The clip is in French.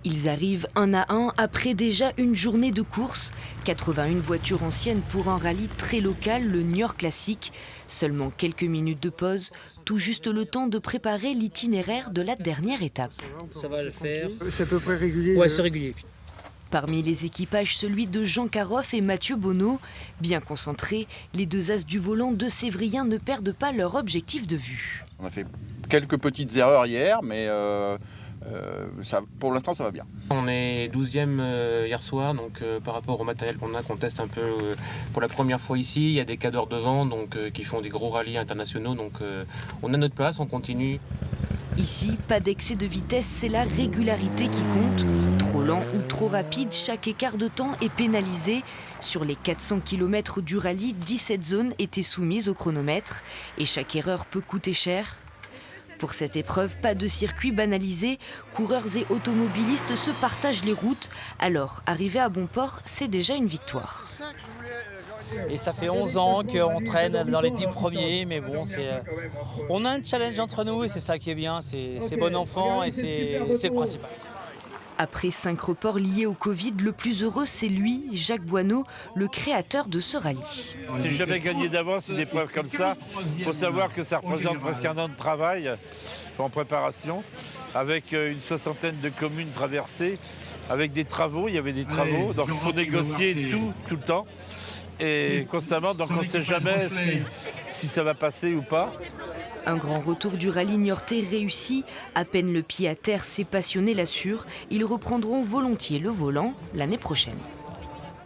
Ils arrivent un à un après déjà une journée de course. 81 voitures anciennes pour un rallye très local, le Niort Classic. Seulement quelques minutes de pause, tout juste le temps de préparer l'itinéraire de la dernière étape. Ça va le faire. C'est à peu près régulier. Ouais, c'est régulier. Parmi les équipages, celui de Jean Caroff et Mathieu Bonneau. Bien concentrés, les deux as du volant de Sévrien ne perdent pas leur objectif de vue. On a fait quelques petites erreurs hier, mais pour l'instant ça va bien. On est 12e hier soir, donc par rapport au matériel qu'on teste un peu pour la première fois ici. Il y a des cadors devant donc, qui font des gros rallyes internationaux, donc on a notre place, on continue. Ici, pas d'excès de vitesse, c'est la régularité qui compte. Trop lent ou trop rapide, chaque écart de temps est pénalisé. Sur les 400 km du rallye, 17 zones étaient soumises au chronomètre et chaque erreur peut coûter cher. Pour cette épreuve, pas de circuit banalisé. Coureurs et automobilistes se partagent les routes. Alors, arriver à bon port, c'est déjà une victoire. Et ça fait 11 ans qu'on traîne dans les 10 premiers, mais bon, on a un challenge entre nous et c'est ça qui est bien, c'est bon enfant et c'est le principal. Après 5 reports liés au Covid, le plus heureux, c'est lui, Jacques Boineau, le créateur de ce rallye. Si jamais gagné d'avance une épreuve comme ça, il faut savoir que ça représente presque un an de travail en préparation, avec une soixantaine de communes traversées, avec des travaux, il y avait des travaux, donc il faut négocier tout le temps. Et constamment, donc on ne sait jamais si ça va passer ou pas. Un grand retour du rallye niortais réussi. À peine le pied à terre, ces passionnés l'assurent. Ils reprendront volontiers le volant l'année prochaine.